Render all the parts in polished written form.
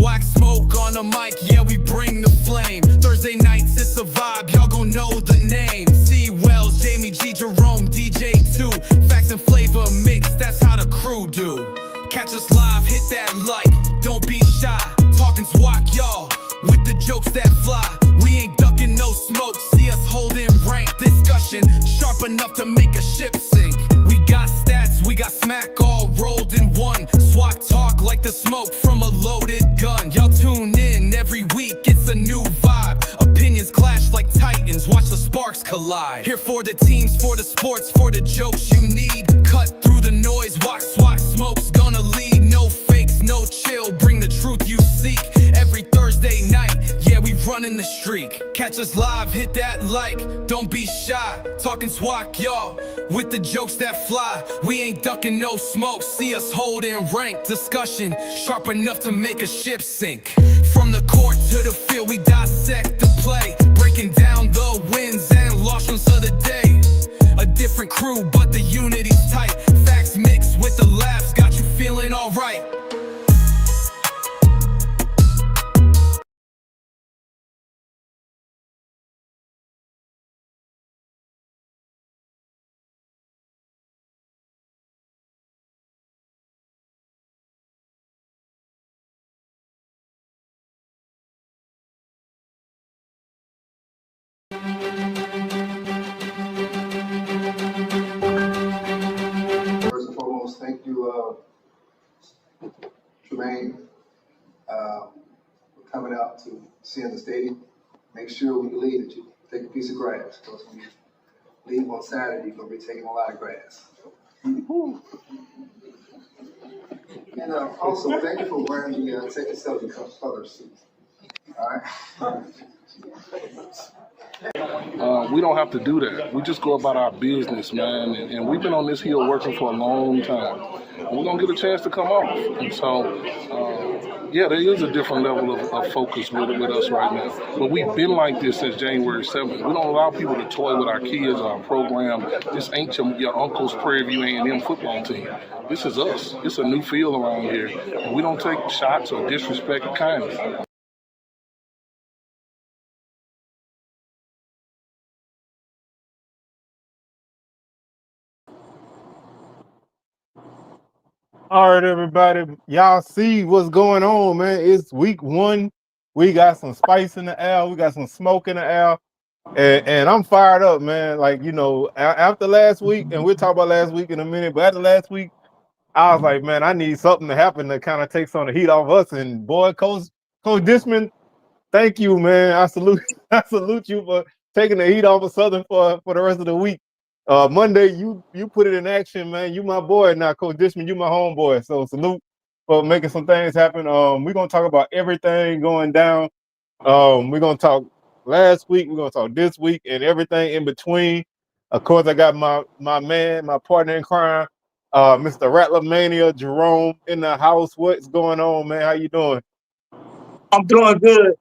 SWAC Smoke on the mic, yeah, we bring the flame. Thursday nights, it's a vibe, y'all gon' know the name. C. Wells, Jamie G. Jerome, DJ 2. Facts and flavor mix, that's how the crew do. Catch us live, hit that like, don't be shy. Talking SWAC, y'all, with the jokes that fly. We ain't ducking no smoke, see us holding rank. Discussion sharp enough to make a ship sink. We got stats, we got smack all rolled in one. SWAC talk like the smoke from a loaded gun. Y'all tune in every week, it's a new vibe. Opinions clash like titans, watch the sparks collide. Here for the teams, for the sports, for the jokes you need. Cut through the noise, watch SWAC Smoke's gonna lead. No fakes, no chill, bring the truth you seek. Every Thursday night, yeah, we running the streak. Catch us live, hit that like, don't be shy. Talking SWAC, y'all, with the jokes that fly. We ain't ducking no smoke, see us holding rank. Discussion sharp enough to make a ship sink. From the court to the field, we dissect the play. Breaking down the wins and losses of the day. A different crew, but the unity's tight. Facts mixed with the laughs, got you feeling alright. First and foremost, thank you, Tremaine, for coming out to see in the stadium. Make sure when you leave that you take a piece of grass, because when you leave on Saturday, you're going to be taking a lot of grass. And also, thank you for wearing the Take a Selfie color suit. All right? We don't have to do that. We just go about our business, man. And we've been on this hill working for a long time. And we're going to get a chance to come off. And so, yeah, there is a different level of focus with us right now. But we've been like this since January 7th. We don't allow people to toy with our kids or our program. This ain't your uncle's Prairie View A&M football team. This is us. It's a new field around here. And we don't take shots or disrespect kindly. All right, everybody. Y'all see what's going on, man. It's week 1. We got some spice in the air. We got some smoke in the air. And I'm fired up, man. Like, you know, after last week, and we'll talk about last week in a minute, but after last week, I was like, man, I need something to happen to kind of take some of the heat off us. And boy, Coach Dishman, thank you, man. I salute you for taking the heat off of Southern for the rest of the week. Monday, you put it in action, man. You my boy now, Coach Dishman. You my homeboy. So salute for making some things happen. We're gonna talk about everything going down. We're gonna talk last week. We're gonna talk this week and everything in between. Of course, I got my man, my partner in crime, Mr. Rattler Mania Jerome in the house. What's going on, man? How you doing? I'm doing good.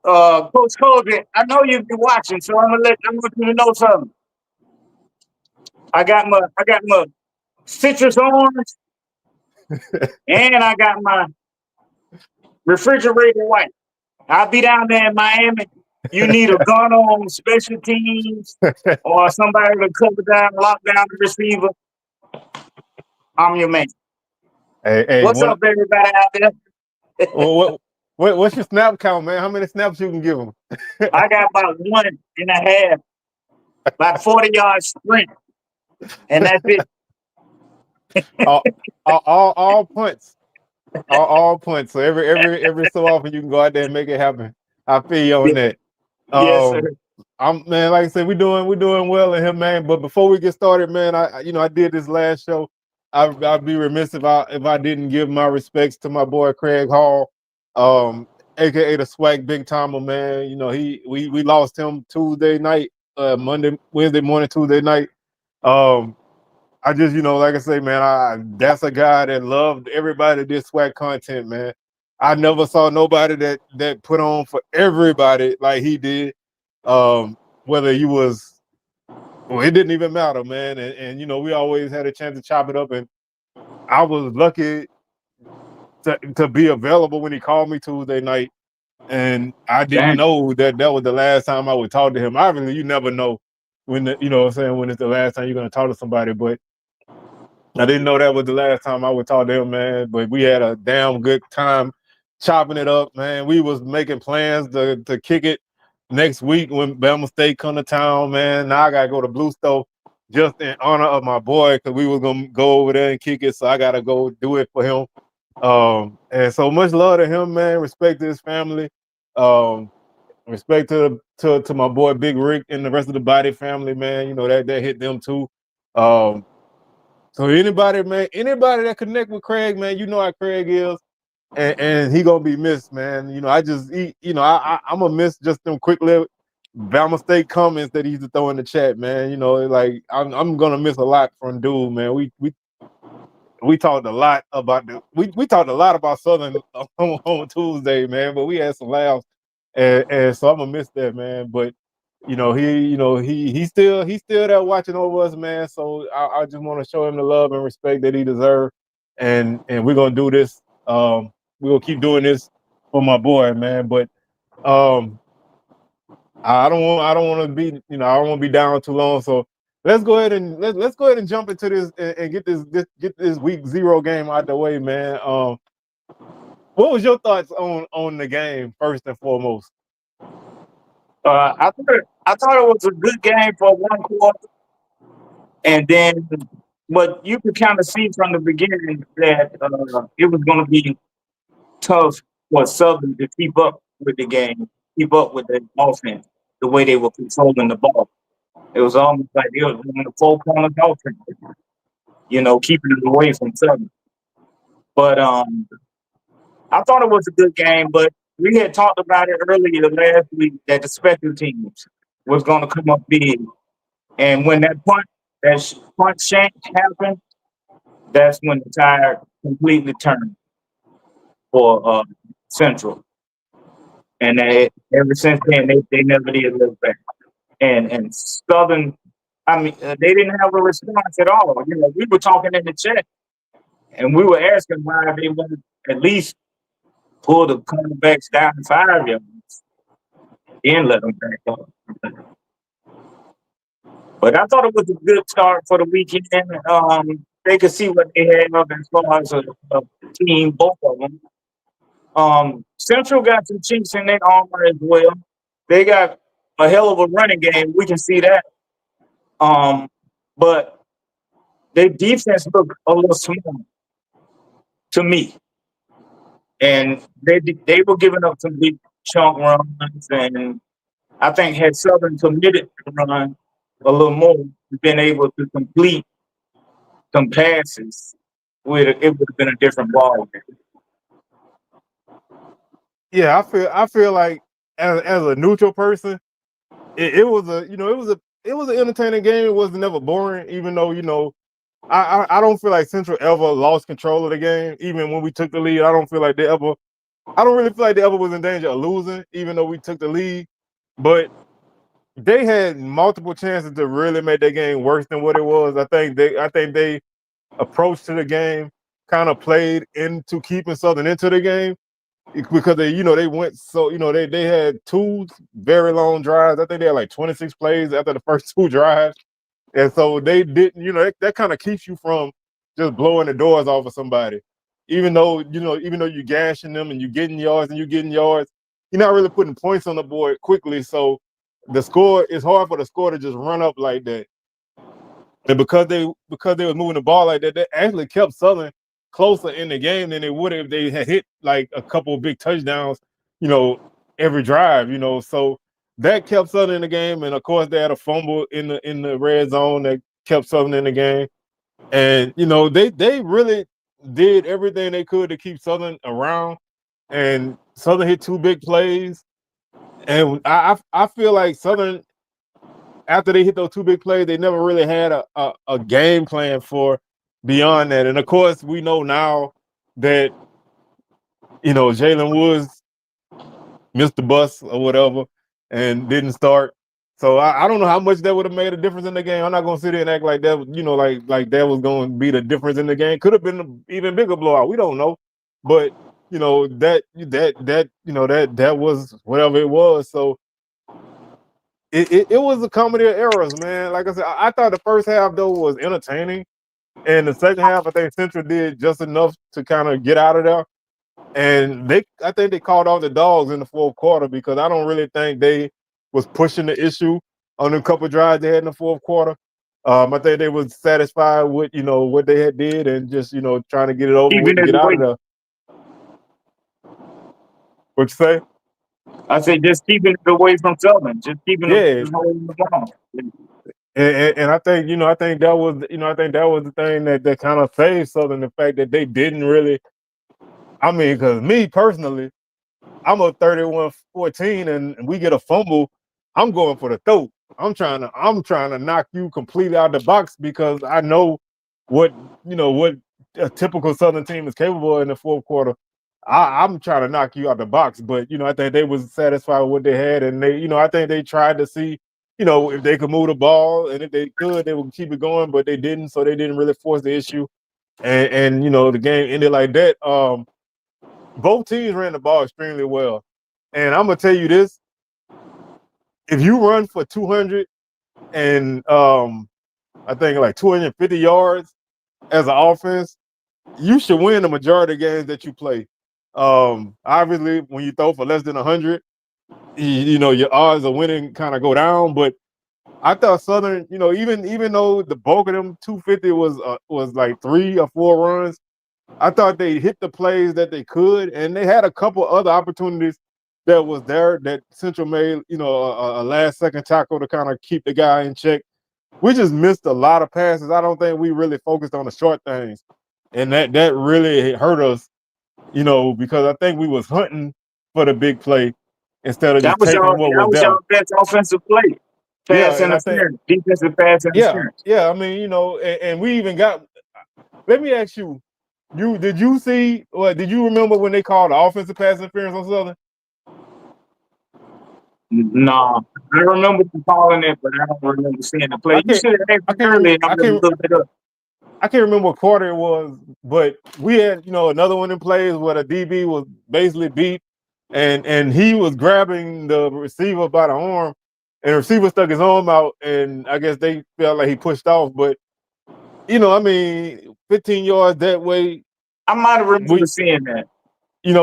Coach Colby, I know you've been watching, so I'm gonna let you know something. I got my citrus orange, and I got my refrigerator white. I'll be down there in Miami. You need a gun on special teams or somebody to cover down, lock down the receiver. I'm your man. Hey, what's up, everybody out there? Well, what's your snap count, man? How many snaps you can give them? I got about 1.5, about 40-yard sprint, and that's it. all punts, all punts. So every so often you can go out there and make it happen. I feel you on that. Yes, sir. Man, like I said, we're doing well in him, man. But before we get started, man, I did this last show. I'd be remiss if I didn't give my respects to my boy Craig Hall, aka the SWAC Big Timer, man. You know, we lost him Tuesday night, Wednesday morning, Tuesday night. I just, like I say, man, that's a guy that loved everybody that did SWAC content, man. I never saw nobody that put on for everybody like he did. Whether he was, well, it didn't even matter, man. And we always had a chance to chop it up. And I was lucky to be available when he called me Tuesday night. And I didn't Damn. know that was the last time I would talk to him. Obviously, you never know when you know what I'm saying, when it's the last time you're gonna talk to somebody, but I didn't know that was the last time I would talk to him, man. But we had a damn good time chopping it up, man. We was making plans to kick it next week when Bama State come to town, man. Now I gotta go to Blue Stove just in honor of my boy, because we was gonna go over there and kick it, so I gotta go do it for him. And so much love to him, man. Respect to his family. Respect to my boy Big Rick and the rest of the Body family, man. You know that hit them too. So anybody that connect with Craig, man, you know how Craig is, and he gonna be missed, man. You know, I'm gonna miss just them quick little Bama State comments that he used to throw in the chat, man. You know, like I'm gonna miss a lot from dude, man. We talked a lot about we talked a lot about Southern on Tuesday, man, but we had some laughs, and so I'm gonna miss that, man. But he's still there watching over us, man. So I just want to show him the love and respect that he deserves, and we're gonna do this. We're gonna keep doing this for my boy, man. But I don't want to be, I don't want to be down too long. So let's go ahead and jump into this and get this week 0 game out the way, man. What was your thoughts on the game first and foremost? I thought it was a good game for one quarter, and then, but you could kind of see from the beginning that it was going to be tough for Southern to keep up with the game, keep up with the offense, the way they were controlling the ball. It was almost like they were doing a 4 corner offense, keeping it away from Southern. But I thought it was a good game, but we had talked about it earlier last week that the special teams was going to come up big. And when that punt shank happened, that's when the tide completely turned for Central. And ever since then, they never did look back. And Southern, I mean, they didn't have a response at all. We were talking in the chat, and we were asking why they wouldn't at least pull the cornerbacks down 5 yards and let them back up. But I thought it was a good start for the weekend. They could see what they have as far as a team, both of them. Central got some chinks in their armor as well. They got a hell of a running game. We can see that. But their defense looked a little small to me. And they were giving up some big chunk runs. And I think had Southern committed to run a little more, been able to complete some passes, it would have been a different ball game. Yeah, I feel like as a neutral person, it was an entertaining game. It wasn't never boring, even though I don't feel like Central ever lost control of the game. Even when we took the lead, I don't really feel like they ever was in danger of losing, even though we took the lead. But they had multiple chances to really make their game worse than what it was. I think they approach to the game kind of played into keeping Southern into the game, because they went so they had 2 very long drives. I think they had like 26 plays after the first 2 drives, and so they didn't. That kind of keeps you from just blowing the doors off of somebody. Even though you're gashing them and you're getting yards, you're not really putting points on the board quickly. So it's hard for the score to just run up like that. And because they were moving the ball like that, they actually kept Southern closer in the game than they would if they had hit like a couple of big touchdowns, every drive, So that kept Southern in the game, and of course they had a fumble in the red zone that kept Southern in the game. And they really did everything they could to keep Southern around, and Southern hit 2 big plays. And I feel like Southern, after they hit those 2 big plays, they never really had a game plan for beyond that. And of course, we know now that Jalen Woods missed the bus or whatever and didn't start. So I don't know how much that would have made a difference in the game. I'm not gonna sit here and act like that, like that was going to be the difference in the game. Could have been an even bigger blowout. We don't know. but you know that was whatever it was. So it was a comedy of errors, man. Like I said, I thought the first half though was entertaining, and the second half I think Central did just enough to kind of get out of there. And I think they called off the dogs in the fourth quarter because I don't really think they was pushing the issue on the couple drives they had in the fourth quarter. I think they was satisfied with what they had did and just trying to get it over with Keeping and it get out away. of there. What you say? I said just keeping it away from Southern, just keeping them Yeah, just holding the ball. and I think I think that was the thing that kind of saved Southern, the fact that they didn't really. I mean, because me personally, I'm a 31-14 and we get a fumble, I'm going for the throat. I'm trying to knock you completely out of the box because I know what a typical Southern team is capable of in the fourth quarter. I'm trying to knock you out the box, but I think they was satisfied with what they had, and I think they tried to see, if they could move the ball, and if they could, they would keep it going, but they didn't, so they didn't really force the issue, and the game ended like that. Both teams ran the ball extremely well. And I'm gonna tell you this: if you run for 200 and I think like 250 yards as an offense, you should win the majority of games that you play. Obviously, when you throw for less than 100, your odds of winning kind of go down. But I thought Southern, even though the bulk of them 250 was like 3 or 4 runs, I thought they hit the plays that they could, and they had a couple other opportunities that was there that Central made, a last second tackle to kind of keep the guy in check. We just missed a lot of passes. I don't think we really focused on the short things, and that really hurt us, because I think we was hunting for the big play instead of just taking what That was was there. y'all best offensive play. Yeah, Pass and I think interference, defensive pass yeah, interference. yeah. I mean, and we even got. Let me ask you. Did you see or did you remember when they called the offensive pass interference on Southern? No, I remember them calling it, but I don't remember seeing the play. I You can't should have asked I me can't earlier, remember and I would have looked it up. I can't remember what quarter it was, but we had, another one in plays where the DB was basically beat and he was grabbing the receiver by the arm and the receiver stuck his arm out and I guess they felt like he pushed off. But I mean, 15 yards that way, I might have remember we seeing that.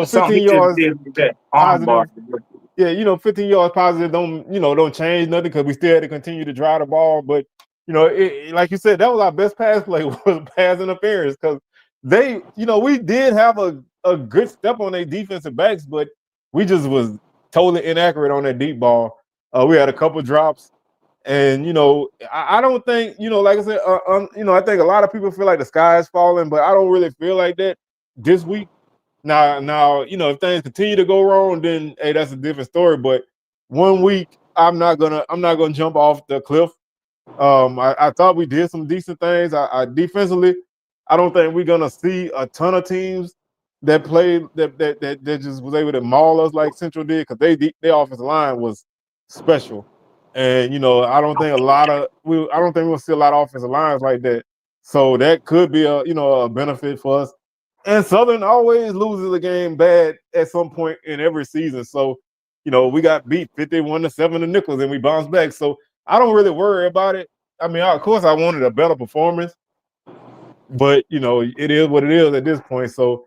Something 15 he just yards did with that arm bar. positive. Yeah, 15 yards positive don't change nothing because we still had to continue to drive the ball. But like you said, that was our best pass play was pass interference because we did have a good step on their defensive backs, but we just was totally inaccurate on that deep ball. We had a couple drops, and I don't think like I said, I think a lot of people feel like the sky is falling, but I don't really feel like that this week. Now, if things continue to go wrong, then hey, that's a different story. But one week, I'm not gonna jump off the cliff. I thought we did some decent things. I defensively, I don't think we're gonna see a ton of teams that played that just was able to maul us like Central did because their offensive line was special, and I don't think I don't think we'll see a lot of offensive lines like that. So that could be a benefit for us. And Southern always loses a game bad at some point in every season. So, we got beat 51-7 to Nichols and we bounced back. So I don't really worry about it. I mean, of course I wanted a better performance, but it is what it is at this point. So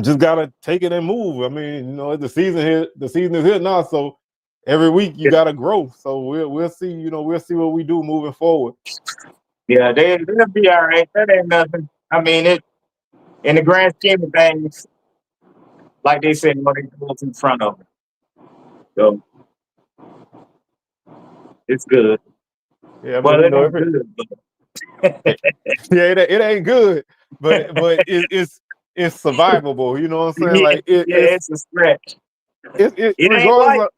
just gotta take it and move. I mean, the season is here now. So every week you gotta grow. So we'll see, we'll see what we do moving forward. Yeah, they'll be all right. That ain't nothing. I mean, it in the grand scheme of things, like they said, they go in front of them. So it's good. Yeah, I Well, mean, it ain't good, but yeah, it ain't good, but it's survivable. You know what I'm saying? yeah, Like yeah, it's a stretch. it It ain't regardless like of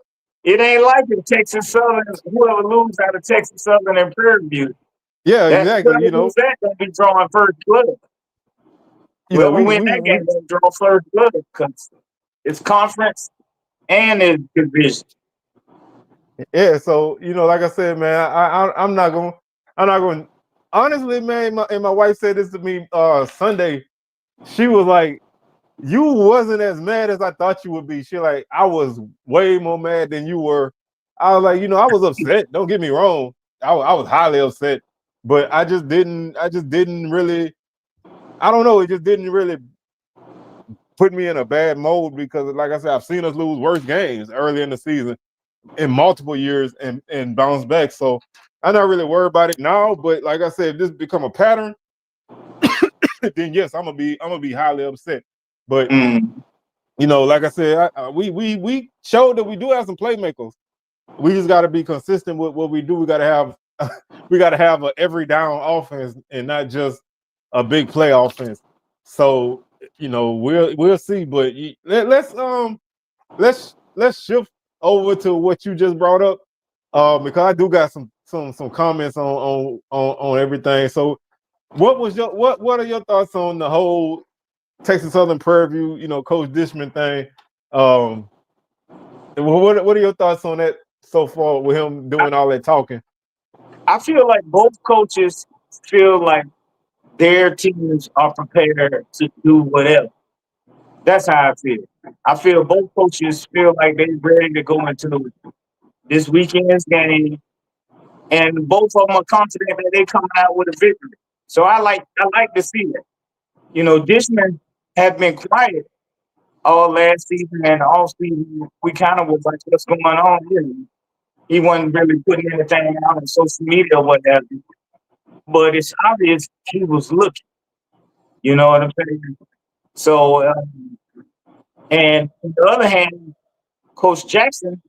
it ain't like in Texas Southern. Whoever loses out of Texas Southern and Prairie View, yeah, that exactly. whoever lose that gonna be drawing first blood. Whoever win that game gonna draw first blood because it's conference and it's division. yeah. So like I said, man, I'm not gonna honestly, man. My wife said this to me Sunday. she was like, you wasn't as mad as I thought you would be. She like, I was way more mad than you were. I was like, I was upset. Don't get me wrong. I was highly upset, but I just didn't really, I don't know. It just didn't really put me in a bad mode because, like I said, I've seen us lose worse games early in the season in multiple years and bounce back. So I'm not really worried about it now. But like I said, if this become a pattern, then yes, I'm gonna be highly upset. But like I said, we showed that we do have some playmakers. We just got to be consistent with what we do. We got to have a every down offense and not just a big play offense. So we'll see. But let's shift over to what you just brought up, because I do got some comments on everything. So what are your thoughts on the whole Texas Southern Prairie View, Coach Dishman thing? What are your thoughts on that so far with him doing all that talking? I feel like both coaches feel like their teams are prepared to do whatever. That's how I feel. I feel both coaches feel like they're ready to go into this weekend's game, and both of them are confident that they coming out with a victory. So I like to see it. Dishman had been quiet all last season and all season. We kind of was like, what's going on here? He wasn't really putting anything out on social media or whatever. But it's obvious he was looking. You know what I'm saying? So, and on the other hand, Coach Jackson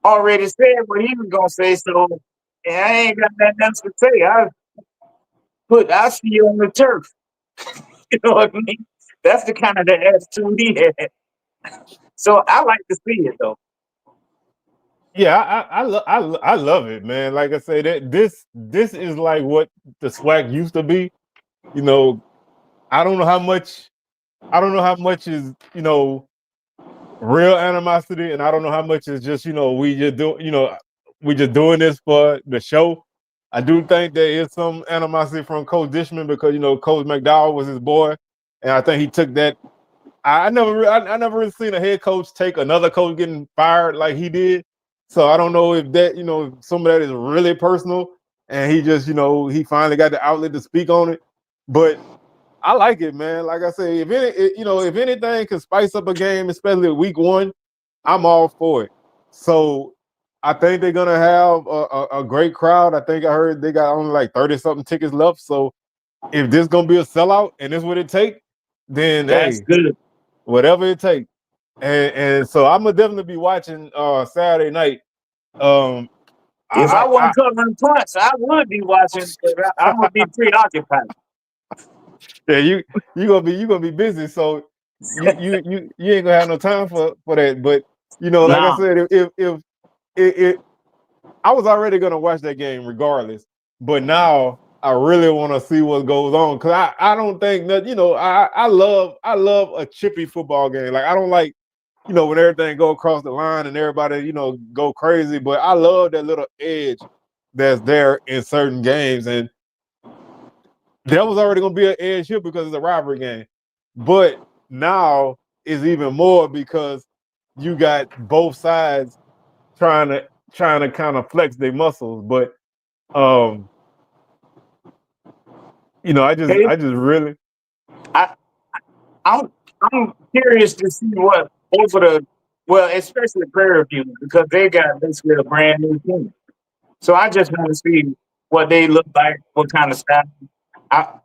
already said what he was gonna say. So I ain't got nothing else to say. I see you on the turf. You know what I mean? That's the kind of the attitude he had. So I like to see it though. Yeah, I love it, man. Like I say, that this is like what the SWAC used to be. I don't know how much is real animosity, and I don't know how much is just we just doing this for the show. I do think there is some animosity from Coach Dishman because Coach McDowell was his boy, and I think he took that. I never really seen a head coach take another coach getting fired like he did. So I don't know if that some of that is really personal, and he just he finally got the outlet to speak on it. But I like it, man. Like I say, if anything can spice up a game, especially week one, I'm all for it. So I think they're gonna have a great crowd. I think I heard they got only like 30-something tickets left. So if this gonna be a sellout and this what it take, then That's hey, good. whatever it takes. And so I'm gonna definitely be watching Saturday night. If I wasn't covering punts, I would be watching. I'm gonna be preoccupied. Yeah, you gonna be busy, so you ain't gonna have no time for that. But like I Nah. said, if I was already gonna watch that game regardless, but now I really want to see what goes on because I don't think that I love a chippy football game. Like I don't like when everything go across the line and everybody go crazy, but I love that little edge that's there in certain games, and there was already going to be an edge here because it's a rivalry game. But now it's even more because you got both sides trying to kind of flex their muscles. But I just really I'm curious to see what both of especially Prairie View, because they got basically a brand new team. So I just want to see what they look like, what kind of style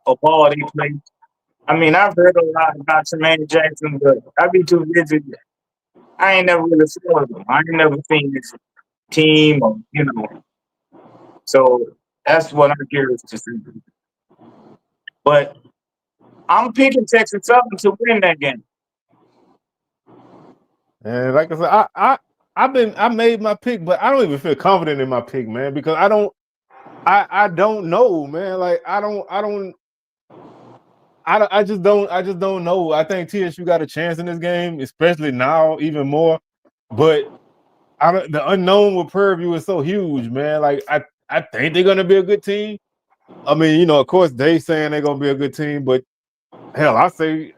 of ball they play. I mean, I've heard a lot about Tremaine Jackson, but I'd be too busy. I ain't never really followed them. I ain't never seen this team, So that's what I'm curious to see. But I'm picking Texas Southern to win that game. and like I said, I made my pick, but I don't even feel confident in my pick, man, because I don't know, man. Like I just don't know. I think TSU got a chance in this game, especially now, even more. But the unknown with Prairie View is so huge, man. Like I think they're gonna be a good team. I mean, of course they saying they're gonna be a good team, but hell, I say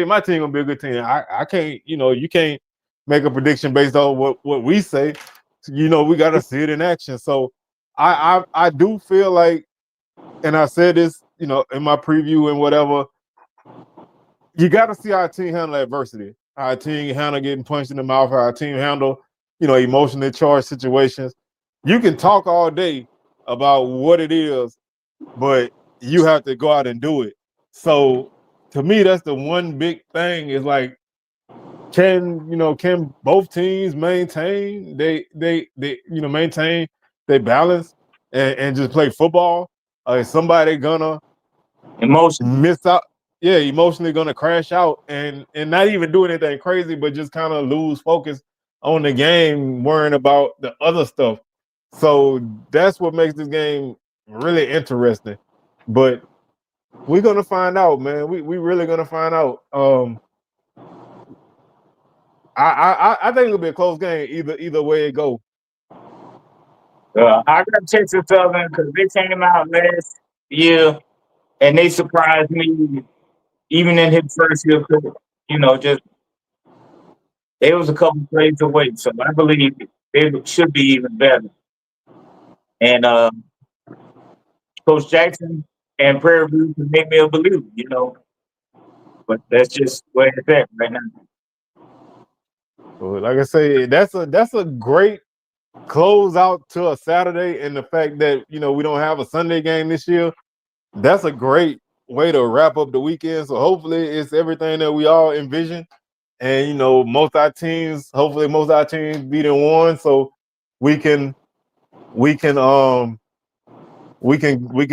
my team gonna be a good team. I can't, you can't make a prediction based on what we say. We got to see it in action. So I do feel like, and I said this, in my preview and whatever, you got to see how our team handle adversity, how our team handle getting punched in the mouth, how our team handle, emotionally charged situations. You can talk all day about what it is, but you have to go out and do it. So to me, that's the one big thing is like, can both teams maintain maintain their balance and just play football? Is somebody gonna Emotion. miss out? Yeah, emotionally gonna crash out and not even do anything crazy, but just kind of lose focus on the game, worrying about the other stuff. So that's what makes this game really interesting. But we're gonna find out, man. We really gonna find out. I think it'll be a close game either way it go. I got Texas Southern because they came out last year and they surprised me even in his first year. Just they was a couple plays away, so I believe they should be even better. And Coach Jackson and Prairie View can make me a believer. But that's just where it's at right now. But like I say, that's a great close out to a Saturday, and the fact that we don't have a Sunday game this year, that's a great way to wrap up the weekend. So hopefully it's everything that we all envision. And hopefully most of our teams beat and won, so we can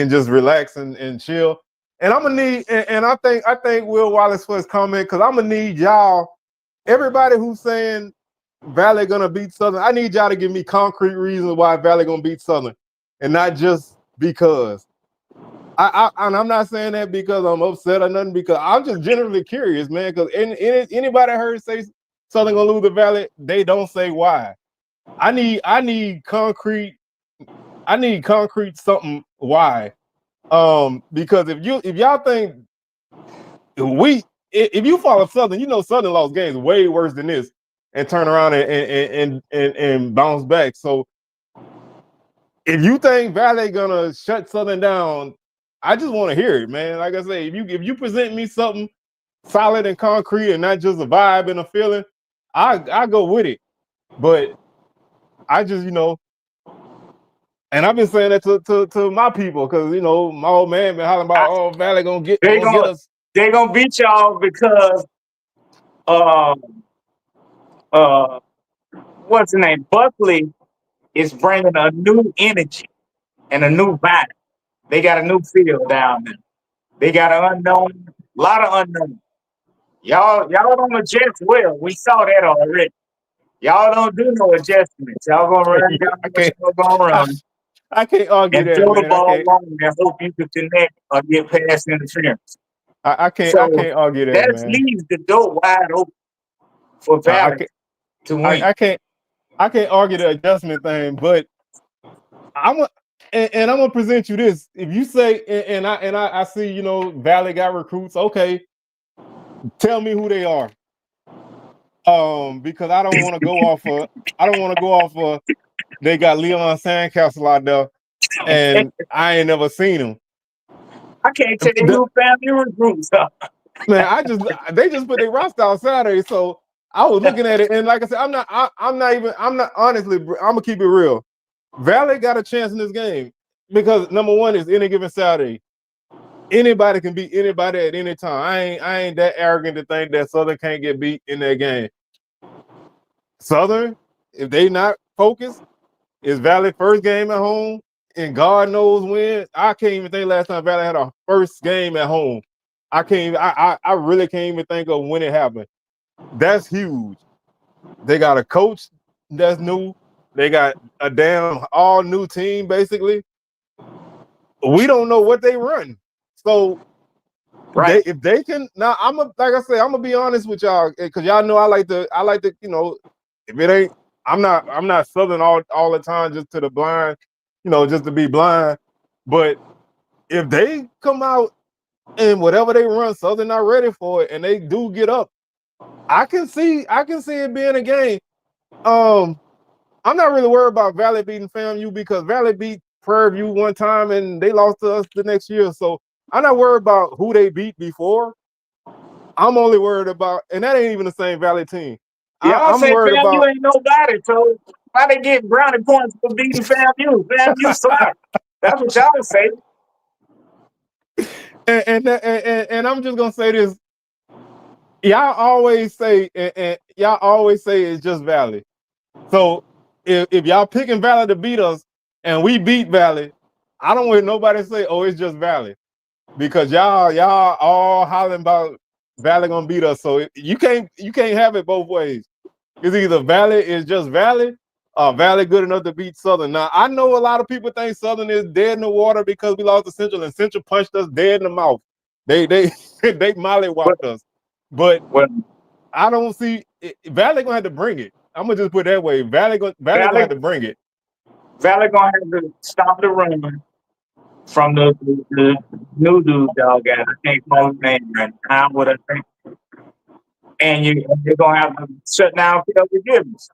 just relax and chill. And I'm gonna need, and I think Will Wallace for his comment, because I'm gonna need y'all, everybody who's saying Valley gonna beat Southern, I need y'all to give me concrete reasons why Valley gonna beat Southern, and not just because. And I'm not saying that because I'm upset or nothing, because I'm just generally curious, man. Because anybody I heard say Southern gonna lose the Valley, they don't say why. I need concrete. I need concrete something why. Because if y'all think if you follow Southern, Southern lost games way worse than this and turn around and bounce back. So if you think Valley gonna shut Southern down, I just want to hear it, man. Like I say, if you present me something solid and concrete and not just a vibe and a feeling, I go with it. But I just, and I've been saying that to my people, because my old man been hollering about, Valley gonna get us. They're gonna beat y'all because what's the name? Buckley is bringing a new energy and a new vibe. They got a new feel down there. They got a lot of unknown. Y'all don't adjust well. We saw that already. Y'all don't do no adjustments. Y'all gonna run down the gonna run. I can't argue and that, throw man. the ball long and hope you can connect or get past interference. I can't argue that, man. Leaves the door wide open for Valley to win. I can't argue the adjustment thing, but I'm gonna present you this. If you say, and I see, Valley got recruits, okay, tell me who they are. Because I don't want to go off of they got Leon Sandcastle out there and I ain't never seen him. I can't tell you who family recruits are. Man, they just put their roster out Saturday, so I was looking at it, and like I said, I'm not honestly, I'm gonna keep it real. Valley got a chance in this game because number one is any given Saturday. Anybody can beat anybody at any time. I ain't that arrogant to think that Southern can't get beat in that game. Southern, if they not focused, is Valley first game at home, and God knows when. I can't even think last time Valley had a first game at home. I really can't even think of when it happened. That's huge. They got a coach that's new. They got a damn all new team, basically. We don't know what they run. So if they can now, like I say, I'm gonna be honest with y'all, because y'all know I like to, if it ain't, I'm not Southern all the time just to the blind, just to be blind. But if they come out and whatever they run, Southern not ready for it, and they do get up. I can see it being a game. I'm not really worried about Valley beating FAMU because Valley beat Prairie View one time and they lost to us the next year. So I'm not worried about who they beat before. I'm only worried about, and that ain't even the same Valley team. Y'all I'm say worried FAMU about, ain't nobody, so why they get brownie points for beating FAMU? FAMU suck. That's what y'all say. and I'm just gonna say this. Y'all always say, and y'all always say it's just Valley. So if y'all picking Valley to beat us and we beat Valley, I don't want nobody to say, oh, it's just Valley. Because y'all all hollering about Valley gonna beat us. So you can't have it both ways. It's either Valley is just Valley or Valley good enough to beat Southern. Now I know a lot of people think Southern is dead in the water because we lost to Central and Central punched us dead in the mouth. They they mollywopped us. But Well, I don't see Valley gonna have to bring it. I'm gonna just put it that way. Valley gonna have to bring it. Valley gonna have to stop the run from the new dude dog guy. I can't call his name right now. What I think. And you're gonna have to shut down Kelly Gibbons.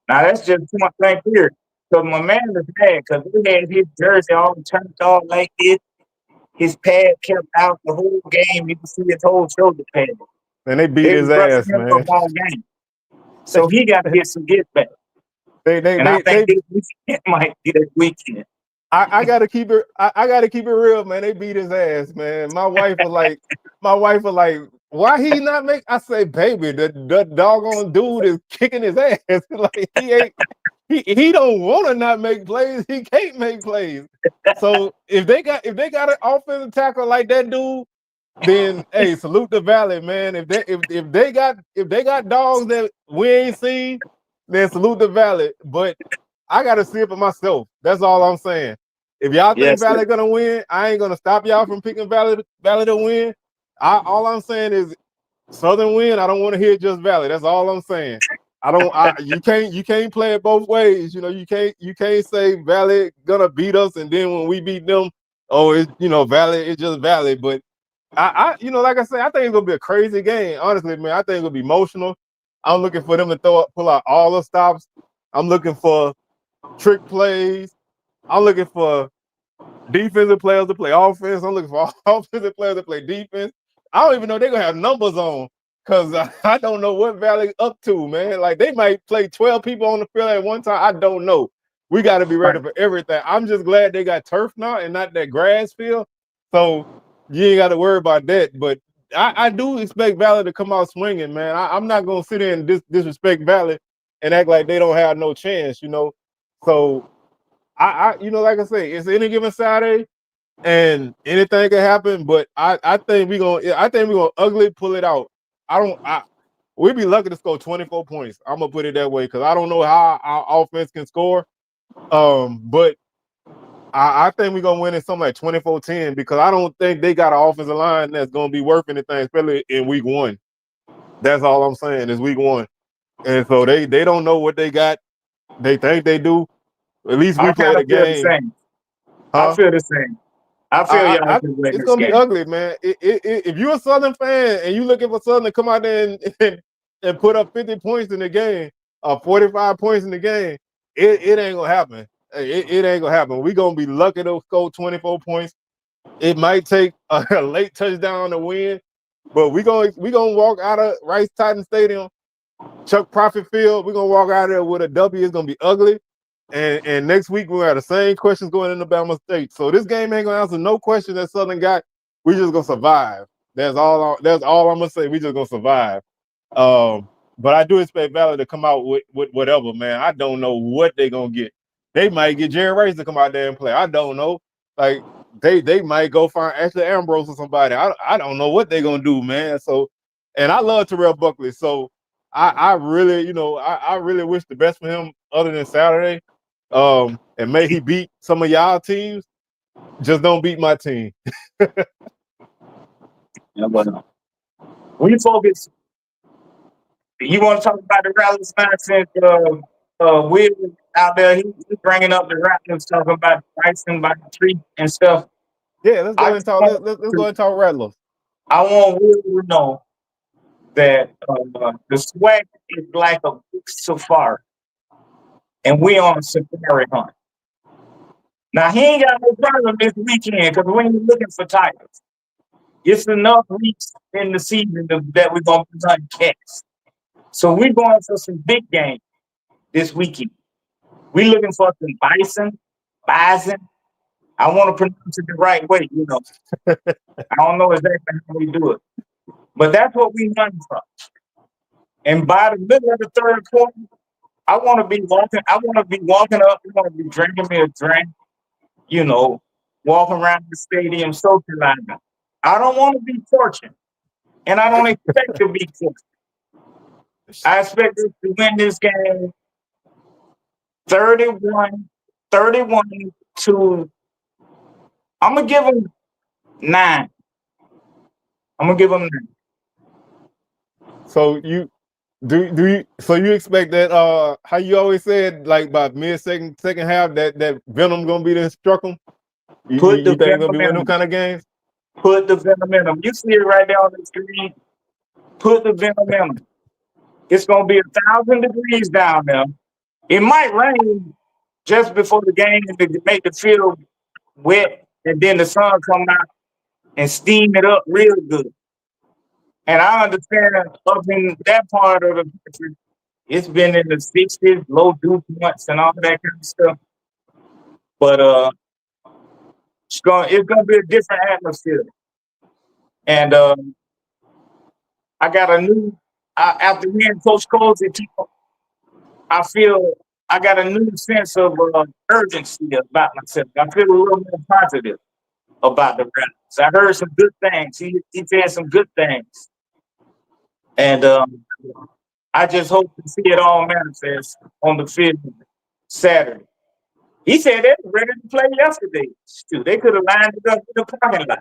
Now that's just too much thing here. So my man is mad because he had his jersey all turned off like this. His pad kept out the whole game. You can see his whole shoulder pad. And they beat They his was ass, rushing him man. up all game. So he got to get some get back. And I think this weekend might be that weekend. I gotta keep it. I gotta keep it real, man. They beat his ass, man. My wife was like, why he not make? I say, baby, the doggone dude is kicking his ass. Like he don't want to not make plays. He can't make plays. So if they got an offensive tackle like that dude, then hey, salute the Valley, man. If they got dogs that we ain't seen, then salute the Valley. But I gotta see it for myself. That's all I'm saying. If y'all think Valley gonna win, I ain't gonna stop y'all from picking Valley to win. All I'm saying is Southern win. I don't want to hear just Valley. That's all I'm saying. You can't play it both ways. You know, you can't say Valley gonna beat us and then when we beat them, oh, it's Valley, it's just Valley. But I like I said, I think it's gonna be a crazy game. Honestly, man, I think it's gonna be emotional. I'm looking for them to pull out all the stops. I'm looking for trick plays. I'm looking for defensive players to play offense. I'm looking for offensive players to play defense. I don't even know they're gonna have numbers on because I don't know what Valley up to, man. Like they might play 12 people on the field at one time. I don't know. We got to be ready for everything. I'm just glad they got turf now and not that grass field. So you ain't got to worry about that. But I do expect Valley to come out swinging, man. I'm not gonna sit there and disrespect Valley and act like they don't have no chance, So I like I say, it's any given Saturday and anything can happen, but I think we're gonna ugly pull it out. We'd be lucky to score 24 points. I'm gonna put it that way because I don't know how our offense can score. But I think we're gonna win in something like 24-10 because I don't think they got an offensive line that's gonna be worth anything, especially in week one. That's all I'm saying is week one. And so they don't know what they got. They think they do. At least we played a game. I feel the same. I feel y'all can win it's this gonna game. be ugly, man. If you're a Southern fan and you looking for Southern to come out there and put up 50 points in the game, 45 points in the game, it ain't gonna happen. It ain't gonna happen. We're gonna be lucky to score 24 points. It might take a late touchdown to win, but we gonna walk out of Rice Titan Stadium, Chuck Prophet Field. We're gonna walk out of there with a W. It's gonna be ugly. And next week we'll have the same questions going into Bama State. So this game ain't gonna answer no question that Southern got. We just gonna survive. That's all I'm gonna say. We just gonna survive. But I do expect Valley to come out with whatever, man. I don't know what they gonna get. They might get Jerry Rice to come out there and play. I don't know. Like they might go find Ashley Ambrose or somebody. I don't know what they gonna do, man. So, and I love Terrell Buckley. So I really, I really wish the best for him other than Saturday. And may he beat some of y'all teams. Just don't beat my team. Yeah, but we focus. You want to talk about the Rallies nonsense? Will out there, he bringing up the Raptors, talking about Bryson by the tree and stuff. Yeah, let's go I ahead and just talk. want Let's go to, ahead and talk Rattlers. I want Will to know that the SWAC is like a big safari, and we on a safari hunt. Now he ain't got no problem this weekend because we ain't looking for tigers. It's enough weeks in the season that we're gonna be hunting cats. So we're going for some big game this weekend. We're looking for some bison. I want to pronounce it the right way, you know. I don't know exactly how we do it, but that's what we hunting from. And by the middle of the third quarter, I want to be walking. I want to be walking up. I want to be drinking me a drink, you know, walking around the stadium socializing. I don't want to be fortunate, and I don't expect to be fortunate. I expect us to win this game 31 to. I'm gonna give them 9. I'm gonna give them 9. So you expect that how you always said, like by mid second half, that Venom gonna be there struck them? Put the You think it's gonna venom be in one of them them. kind of games? Put the venom in them. You see it right there on the screen. Put the venom in them. It's gonna be 1,000 degrees down there. It might rain just before the game to make the field wet, and then the sun come out and steam it up real good. And I understand up in that part of the country, it's been in the 60s, low dew points and all that kind of stuff. But it's gonna be a different atmosphere. And I got a new after hearing Coach Cozy, I feel I got a new sense of urgency about myself. I feel a little more positive about the Raptors. I heard some good things. He said some good things, and I just hope to see it all manifest on the field Saturday. He said they were ready to play yesterday. Shoot, they could have lined it up in the parking lot.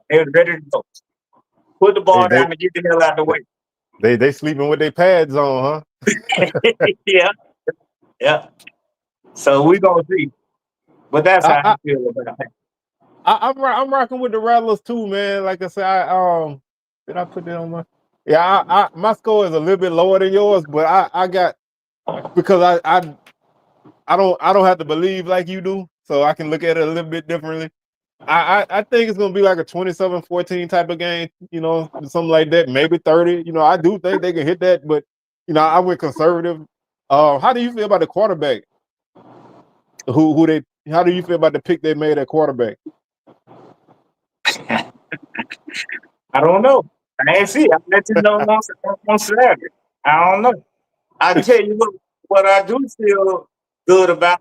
They were ready to go. Put the ball They down and get the hell out of the way. they sleeping with their pads on, Yeah, yeah. So we're gonna see. But that's how huh? I feel about it. I'm rocking with the Rattlers too, man. Like I said, did I put that on my? Yeah, my score is a little bit lower than yours, but I got because I don't have to believe like you do, so I can look at it a little bit differently. I think it's gonna be like a 27-14 type of game, you know, something like that, maybe 30. You know, I do think they can hit that, but you know, I went conservative. How do you feel about the quarterback? Who they? How do you feel about the pick they made at quarterback? I don't know. I ain't see. I'll let you know on Saturday. I don't know. I tell you what I do feel good about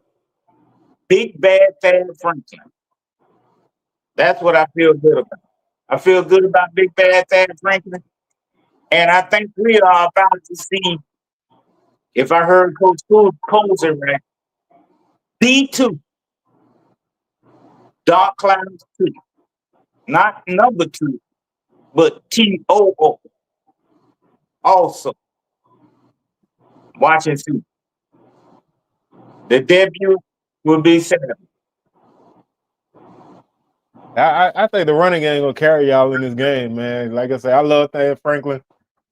Big Bad Thad Franklin. That's what I feel good about. I feel good about Big Bad Thad Franklin. And I think we are about to see, if I heard Coach Colzer right, D2, Dark Clouds 2. Not number 2, but TOO. Also, watch and see. The debut will be Saturday. I think the running game gonna carry y'all in this game, man. Like I said, I love Thad Franklin,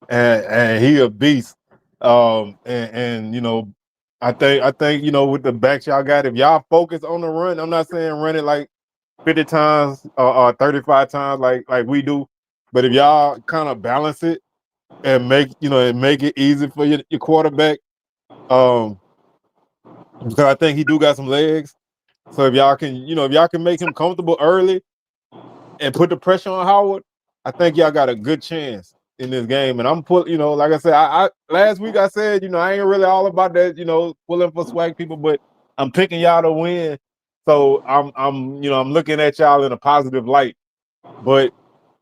and he a beast. And you know, I think you know with the backs y'all got, if y'all focus on the run, I'm not saying run it like 50 times or 35 times like we do, but if y'all kind of balance it and make it easy for your quarterback, um, because I think he do got some legs. So if y'all can make him comfortable early and put the pressure on Howard, I think y'all got a good chance in this game. And like I said, I last week I said, I ain't really all about that, pulling for SWAC people, but I'm picking y'all to win. So I'm looking at y'all in a positive light. But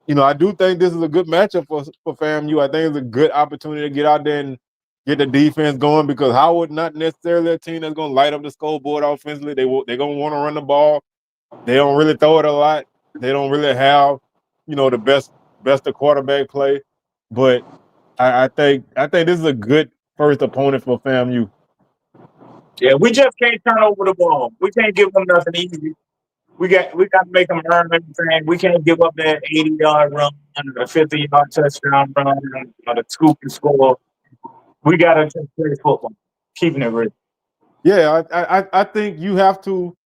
I do think this is a good matchup for FAMU. I think it's a good opportunity to get out there and get the defense going because Howard not necessarily a team that's gonna light up the scoreboard offensively. They're gonna want to run the ball. They don't really throw it a lot. They don't really have, the best of quarterback play. But I think this is a good first opponent for FAMU. Yeah, we just can't turn over the ball. We can't give them nothing easy. we got to make them earn everything. We can't give up that 80-yard run, the 50-yard touchdown run, or the scoop and score. We got to just play football, keeping it real. Yeah, I think you have to.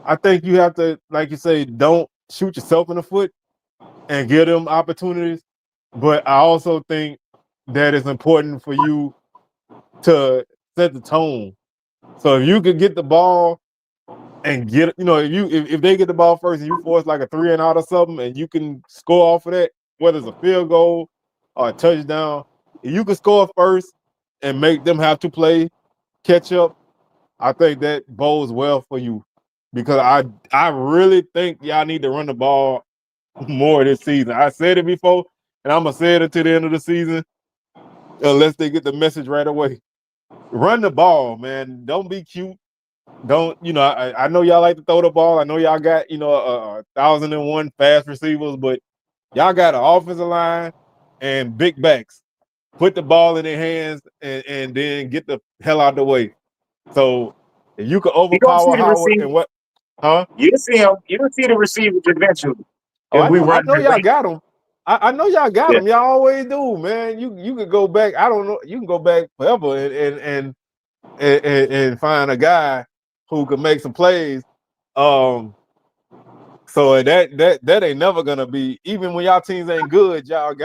I think you have to, like you say, don't shoot yourself in the foot and give them opportunities. But I also think that it's important for you to set the tone. So if you could get the ball and get, if they get the ball first and you force like a 3 and out or something, and you can score off of that, whether it's a field goal or a touchdown, if you can score first and make them have to play catch up, I think that bodes well for you, because I really think y'all need to run the ball more this season. I said it before, and I'm gonna say it until the end of the season, unless they get the message right away. Run the ball, man. Don't be cute. Don't, I know y'all like to throw the ball. I know y'all got, 1,001 fast receivers, but y'all got an offensive line and big backs. Put the ball in their hands and then get the hell out of the way. So if you can You gonna see overpower the Howard receiver. and what, huh? You'll see him. You'll see the receivers eventually. Oh, If we I run know the y'all rate. got them. I know y'all got Yeah. them. Y'all always do, man. You could go back. I don't know. You can go back forever and find a guy who could make some plays. So that ain't never gonna be. Even when y'all teams ain't good, y'all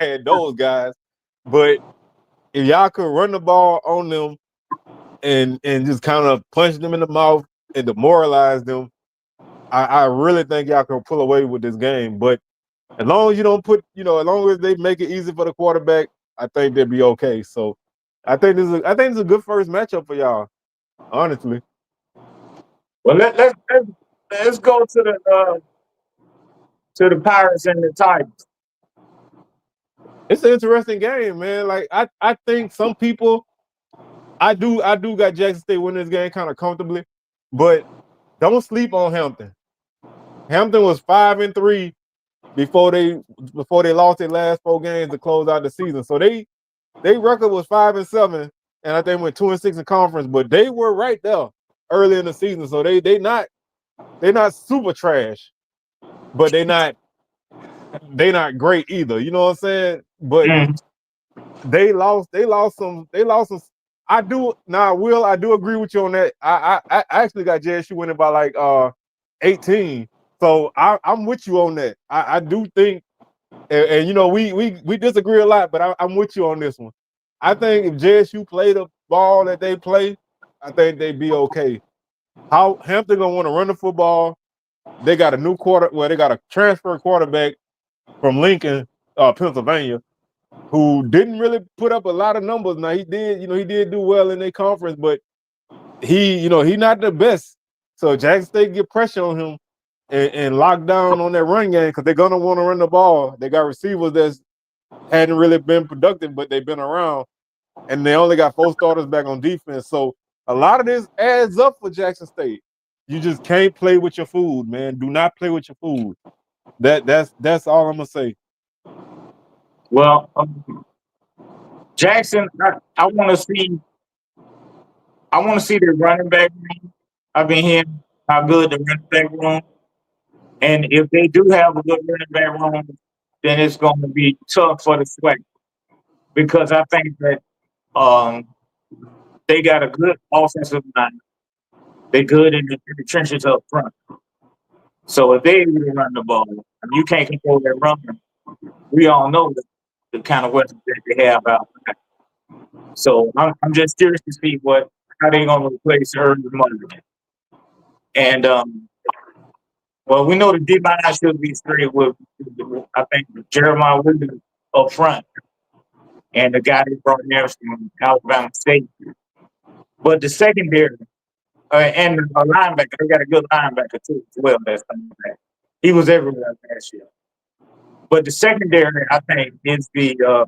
had those guys. But if y'all could run the ball on them and just kind of punch them in the mouth and demoralize them, I really think y'all can pull away with this game. But as long as you don't put, as long as they make it easy for the quarterback, I think they'll be okay. So I think this is a good first matchup for y'all, honestly. Well, let's go to the Pirates and the Tigers. It's an interesting game, man. Like I think some people, I do got Jackson State winning this game kind of comfortably, but don't sleep on Hampton. Hampton was 5-3 before they lost their last 4 games to close out the season. So they record was 5-7, and I think went 2-6 in conference, but they were right there early in the season. So they not super trash, but they not great either. You know what I'm saying? But they lost some. I do now, Will. I do agree with you on that. I actually got JSU winning by like 18. So I'm with you on that. I do think, and we disagree a lot, but I'm with you on this one. I think if JSU play the ball that they play, I think they'd be okay. How Hampton gonna want to run the football? They got a new they got a transfer quarterback from Lincoln, Pennsylvania, who didn't really put up a lot of numbers. Now he did do well in their conference, but he not the best. So Jackson State get pressure on him and lock down on that run game, because they're gonna want to run the ball. They got receivers that hadn't really been productive, but they've been around, and they only got 4 starters back on defense. So a lot of this adds up for Jackson State. You just can't play with your food, man. Do not play with your food. That's all I'm gonna say. Well, Jackson, I want to see. I want to see the running back room. I've been hearing how good the running back room, and if they do have a good running back room, then it's going to be tough for the SWAC, because I think that they got a good offensive line. They're good in the trenches up front. So if they able to run the ball, and you can't control that runner, we all know the kind of weapons that they have out there. So I'm just curious to see how they're going to replace Urban Mulligan. And well, we know the D line should be straight with I think Jeremiah Williams up front, and the guy they brought there from Alabama State. But the secondary and the linebacker, they got a good linebacker too as well. That's back. He was everywhere last year. But the secondary, I think, is the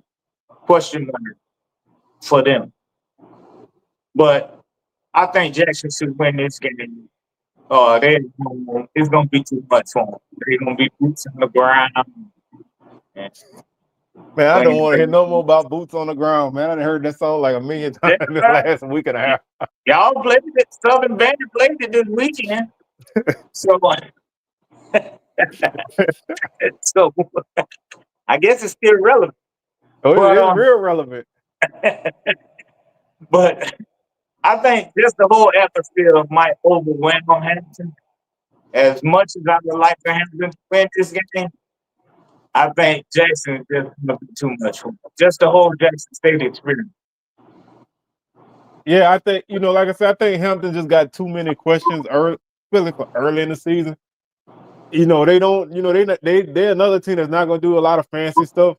question mark for them. But I think Jackson should win this game. It's going to be too much for them. They're going to be boots on the ground. Man, I don't want to hear no more about boots on the ground, man. I done heard that song like a million times in the last week and a half. Y'all played it. Southern Band played it this weekend. So, so I guess it's still relevant. Oh, But it's real relevant. but I think just the whole atmosphere might overwhelm Hampton. As much as I would like for Hampton to win this game, I think Jackson is just gonna be too much for him. Just the whole Jackson State experience. Yeah, I think like I said, I think Hampton just got too many questions early, really for early in the season. They don't. They're another team that's not going to do a lot of fancy stuff.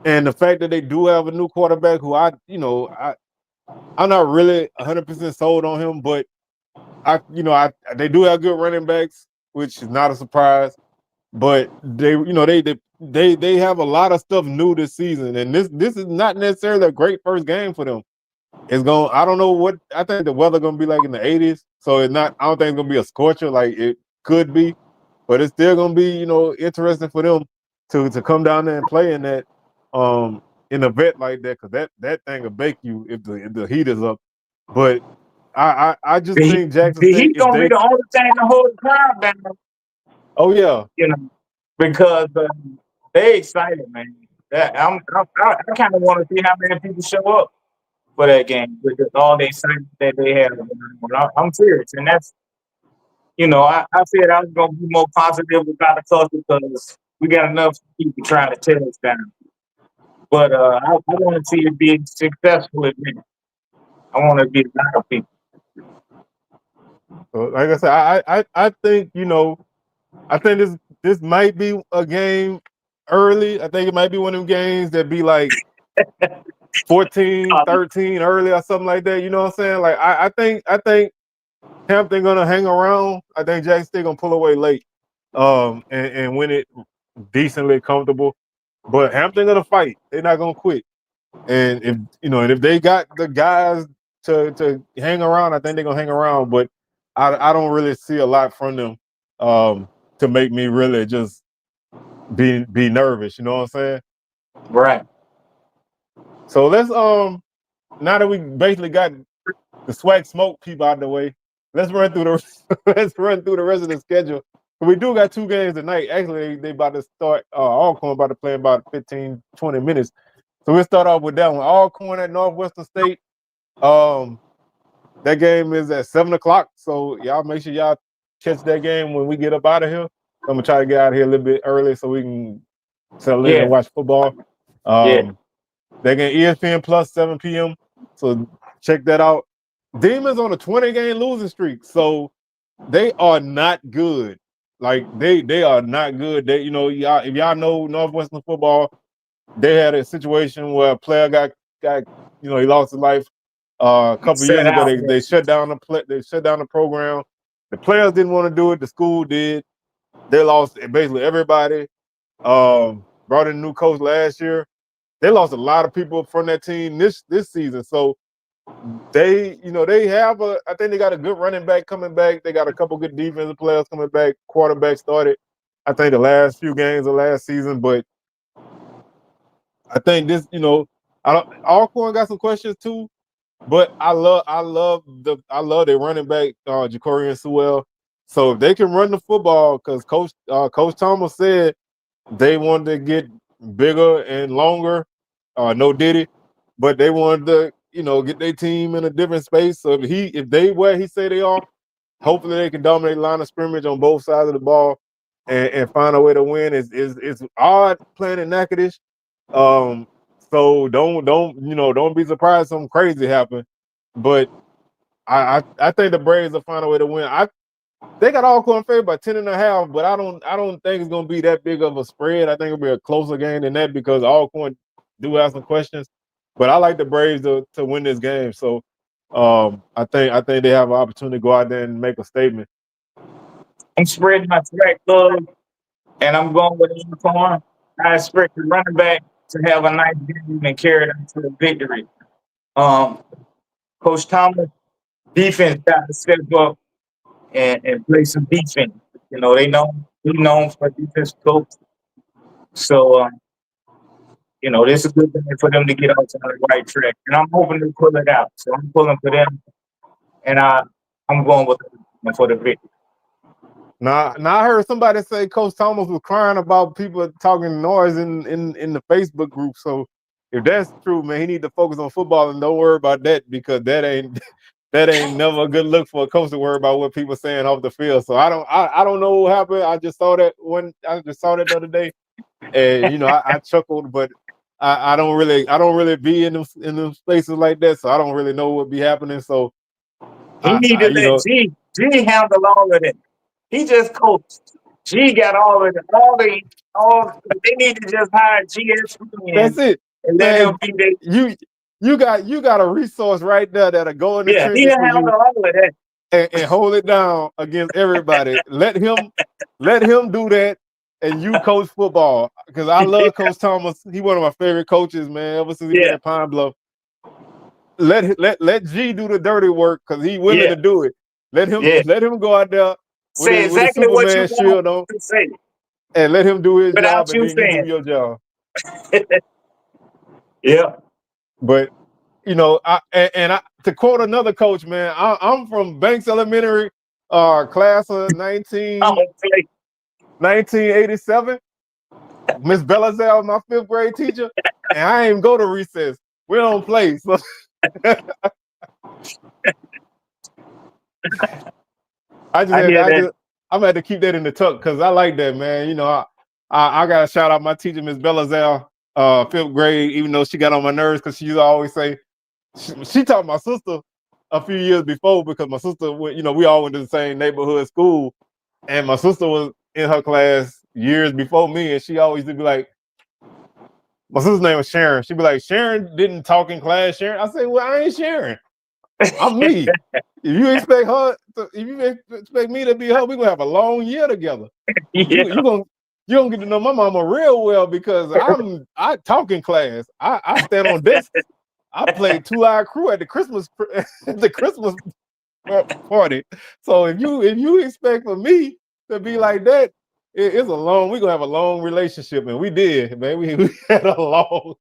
And the fact that they do have a new quarterback, who I'm not really 100% sold on him, but they do have good running backs, which is not a surprise. But they have a lot of stuff new this season, and this is not necessarily a great first game for them. I don't know what I think the weather gonna be like in the 80s, so it's not. I don't think it's gonna be a scorcher like it could be, but it's still gonna be interesting for them to come down there and play in that in a vet like that, because that thing will bake you if the heat is up. But I just think Jackson The State, Heat if gonna be they the only thing to hold the crowd down, oh yeah, because they excited, man. I kind of want to see how many people show up for that game with all the excitement that they have. I'm serious, and that's I said I was gonna be more positive about the culture because we got enough people trying to tear us down. But I want to see it be successful again. I want to be a lot of people. so like I said, I think I think this might be a game early. I think it might be one of them games that be like 14-13 early or something like that. You know what I'm saying? Like I think Hampton gonna hang around. I think Jackson State gonna pull away late, and win it decently comfortable. But Hampton gonna fight. They're not gonna quit. And if they got the guys to hang around, I think they're gonna hang around. But I don't really see a lot from them to make me really just be nervous. You know what I'm saying? Right. So let's now that we basically got the SWAC Smoke people out of the way, let's run through the rest of the schedule. We do got two games tonight. Actually, they about to start. Alcorn about to play in about 15-20 minutes. So we'll start off with that one. Alcorn at Northwestern State. That game is at 7:00. So y'all make sure y'all catch that game when we get up out of here. I'm gonna try to get out of here a little bit early so we can settle in and watch football. They get ESPN Plus 7 p.m. So check that out. Demons on a 20-game losing streak, so they are not good. Like they are not good. They y'all if y'all know Northwestern football, they had a situation where a player got he lost his life a couple years ago. They shut down the program. The players didn't want to do it. The school did. They lost basically everybody. Brought in a new coach last year. They lost a lot of people from that team this season. So they have I think they got a good running back coming back. They got a couple good defensive players coming back. Quarterback started, I think, the last few games of last season. But I think this, Alcorn got some questions too. But I love their running back, Jacorian Sewell. So if they can run the football, because Coach Thomas said they wanted to get bigger and longer. No Diddy, but they wanted to, get their team in a different space. So if they where he say they are, hopefully they can dominate line of scrimmage on both sides of the ball and find a way to win. It's odd playing in Natchitoches. So don't be surprised something crazy happen. But I think the Braves will find a way to win. They got Alcorn favored by 10.5, but I don't think it's gonna be that big of a spread. I think it'll be a closer game than that because Alcorn do have some questions. But I like the Braves to win this game. So I think they have an opportunity to go out there and make a statement. I'm spreading my track club, and I'm going with Alcorn. I expect the running back to have a nice game and carry them to the victory. Coach Thomas, defense got to step up and play some defense. He's known for defense coach. So this is a good thing for them to get out to the right track. And I'm hoping to pull it out. So I'm pulling for them, and I'm going with them for the victory. Now I heard somebody say Coach Thomas was crying about people talking noise in the Facebook group. So if that's true, man, he need to focus on football and don't worry about that because that ain't never a good look for a coach to worry about what people saying off the field. So I don't know what happened. I just saw that the other day, and you know I chuckled, but I don't really be in them spaces like that, so I don't really know what be happening. So He need to let G handle all of it. He just coached. G got all of it. They need to just hire GS that's it, and let him man. be there. You got a resource right there that'll go in the Yeah, he trenches for handle you all of that. and hold it down against everybody. Let him do that, and you coach football because I love Coach Thomas. He one of my favorite coaches, man. Ever since he been at Pine Bluff. Let G do the dirty work because he willing to do it. Let him go out there say with a exactly what you Superman shield on to say and let him do his job, without and you then you do saying. your job. Yeah. But you know, to quote another coach, man, I'm from Banks Elementary, class of 1987. Miss Belazelle was my 5th grade teacher, and I ain't even go to recess. We don't play. So I'm gonna have to keep that in the tuck because I like that, man. You know, I gotta shout out my teacher, Miss Belazelle, 5th grade, even though she got on my nerves because she used to always say she taught my sister a few years before because my sister went, you know, we all went to the same neighborhood school, and my sister was in her class years before me, and she always would be like, my sister's name was Sharon. She'd be like, Sharon didn't talk in class. Sharon, I say, well, I ain't Sharon. I'm me. If you expect me to be her, we're gonna have a long year together. Yeah. You gonna get to know my mama real well because I talk in class. I stand on desks. I played 2-Hour Crew at the Christmas party. So if you expect for me to be like that, we're gonna have a long relationship, and we did, man. We had a long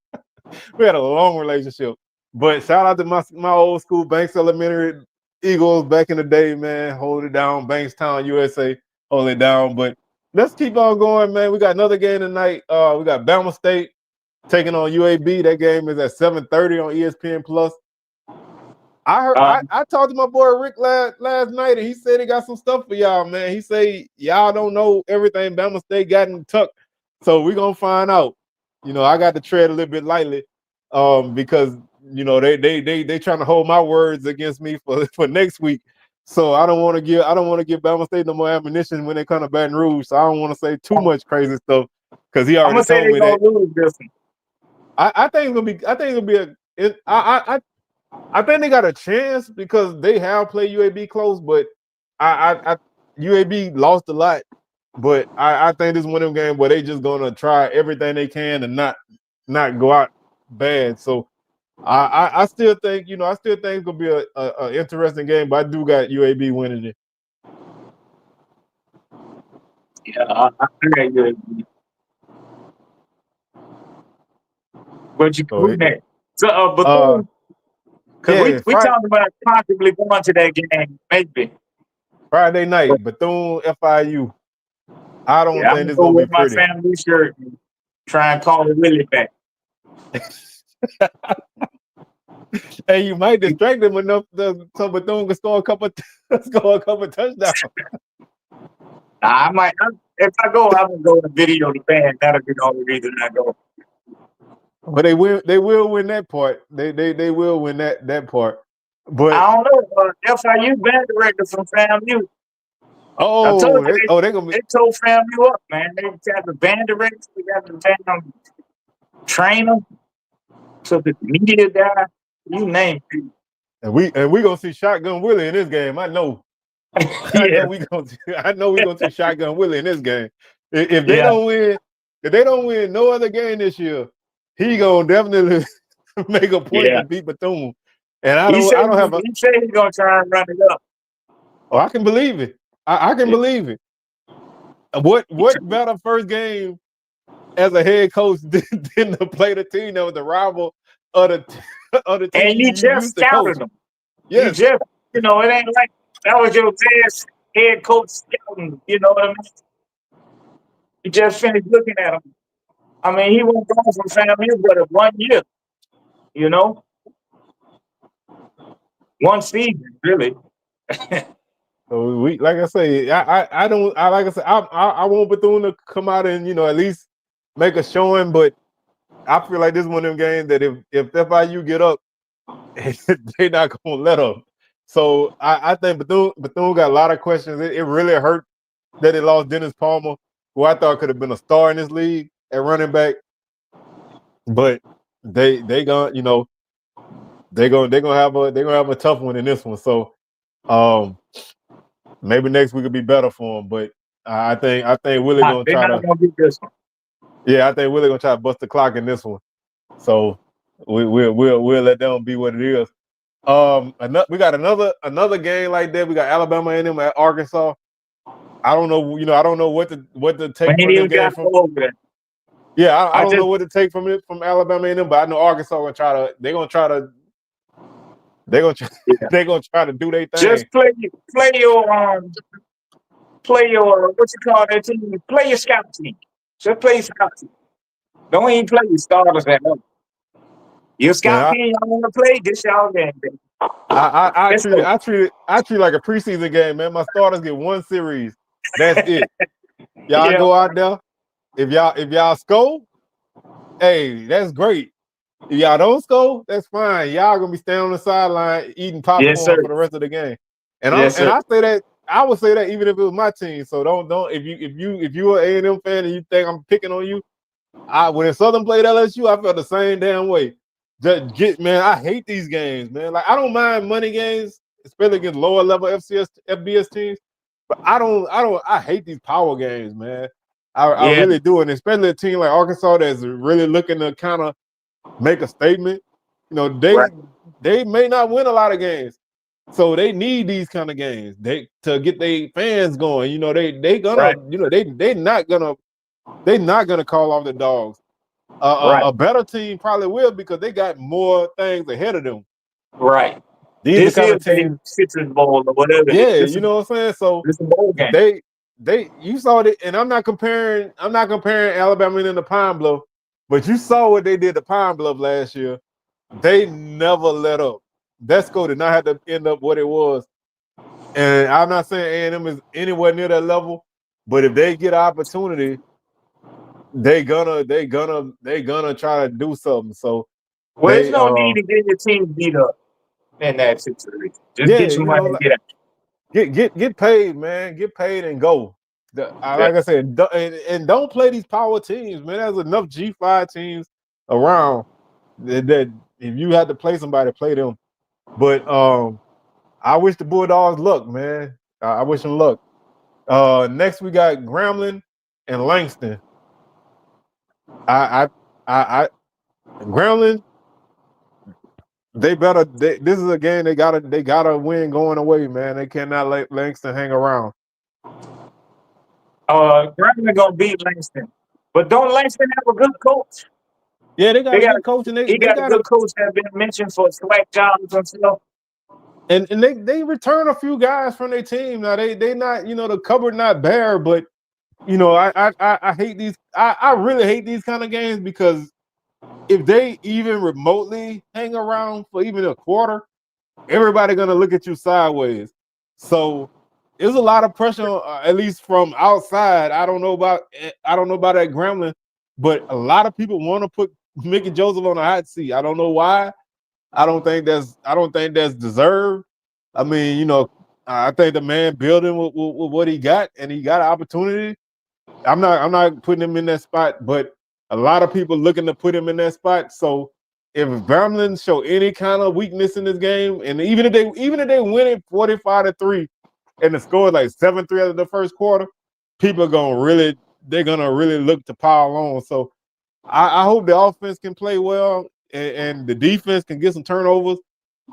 relationship. But shout out to my old school, Banks Elementary Eagles back in the day, man. Hold it down, Bankstown, USA, hold it down. But let's keep on going, man. We got another game tonight. We got Bama State taking on UAB. That game is at 7:30 on ESPN Plus. I talked to my boy Rick last night, and he said he got some stuff for y'all, man. He say y'all don't know everything Bama State got in the tuck, so we're gonna find out. You know, I got to tread a little bit lightly, because you know they trying to hold my words against me for next week. So I don't want to give Bama State no more ammunition when they come to Baton Rouge. So I don't want to say too much crazy stuff because he already told me that. Lose this one. I think it's gonna be I think they got a chance because they have played UAB close, but UAB lost a lot. But I think this is one of them games where they just gonna try everything they can and not go out bad. So I still think it's gonna be a interesting game, but I do got UAB winning it. Yeah, I got UAB. But you So next. So Bethune, because we talked about possibly going to that game, maybe. Friday night, Bethune FIU. I don't think it's go gonna be with my pretty. family shirt and try and call it Willie back. Hey, you might distract them enough so Bethune can score a couple touchdowns. I might. If I go, I'm gonna go to video the band. That'll be the only reason I go. But they will win that part. They will win that part. But I don't know. FIU band director from FAMU. I told you they told FAMU up, man. They got the band director, they got the band trainer, to the media guy, you name it. And we gonna see Shotgun Willie in this game. I know. I know we gonna see Shotgun Willie in this game. If they don't win no other game this year, he gonna definitely make a point to beat Bethune. And he said he's gonna try and run it up. Oh, I can believe it. I can believe it. What better first game as a head coach than to play the team that was the rival of the team and you just scouted them. Yes. You just, it ain't like that was your best head coach scouting. You know what I mean? He just finished looking at him. I mean, he won't go from FAMU but 1 year. You know, 1 season really. So we, like I say, I don't, I like I said, I want Bethune to come out and at least make a showing, but I feel like this is one of them games that if FIU get up, they're not gonna let them. So I think Bethune got a lot of questions. It really hurt that they lost Dennis Palmer, who I thought could have been a star in this league at running back. But they gonna they're gonna have a tough one in this one. So maybe next week will be better for them. But I think Willie gonna They're try not to. gonna get this one. Yeah, I think Willie gonna try to bust the clock in this one. So we'll let them be what it is. We got another game like that. We got Alabama and them at Arkansas. I don't know, I don't know what to take from this game from. Yeah, I don't know what to take from it from Alabama and them, but I know Arkansas gonna try to. They're gonna try to do their thing. Just play your what you call that team? Play your scout team. Just play your scout team. Don't even play your starters at all. Your scout team y'all want to play, this y'all game. I treat it like a preseason game, man. My starters get 1 series. That's it. Y'all go out there. If y'all score, hey, that's great. If y'all don't score, that's fine. Y'all gonna be standing on the sideline eating popcorn for the rest of the game. And I say that I would say that even if it was my team. So don't if you are an A&M fan and you think I'm picking on you, when Southern played LSU, I felt the same damn way. Man, I hate these games, man. Like I don't mind money games, especially against lower level FBS teams. But I hate these power games, man. I really do, and especially a team like Arkansas that's really looking to kind of make a statement. They may not win a lot of games, so they need these kind of games to get their fans going. They're not gonna call off the dogs. A better team probably will because they got more things ahead of them. Right. These are the kind of teams. Citrus Bowl or whatever. Yeah, you know what I'm saying. So it's a bowl game. You saw it, and I'm not comparing Alabama and the Pine Bluff, but you saw what they did to Pine Bluff last year. They never let up. That score did not have to end up what it was. And I'm not saying A&M is anywhere near that level, but if they get an opportunity, they gonna try to do something. So there's no need to get your team beat up in that situation. Just get your money and get out. Get paid, man. Get paid and go. Like I said, and don't play these power teams, man. There's enough G5 teams around that if you had to play somebody, play them. But I wish the Bulldogs luck, man. I wish them luck. Next we got Grambling and Langston. Grambling. This is a game they gotta win going away, man. They cannot let Langston hang around. Grambling gonna beat Langston, but don't Langston have a good coach? Yeah, they got a good coach, and they got a good coach that been mentioned for SWAC jobs and stuff. And they return a few guys from their team. Now they not the cupboard not bare, but I hate these. I really hate these kind of games because if they even remotely hang around for even a quarter, everybody gonna look at you sideways. So there's a lot of pressure, at least from outside. I don't know about that Grambling, but a lot of people want to put Mickey Joseph on the hot seat. I don't know why. I don't think that's deserved. I mean, I think the man building with what he got, and he got an opportunity. I'm not putting him in that spot, but a lot of people looking to put him in that spot. So if Grambling show any kind of weakness in this game, and even if they win it 45-3, and the score is like 7-3 after the first quarter, people they're gonna really look to pile on. So I hope the offense can play well and the defense can get some turnovers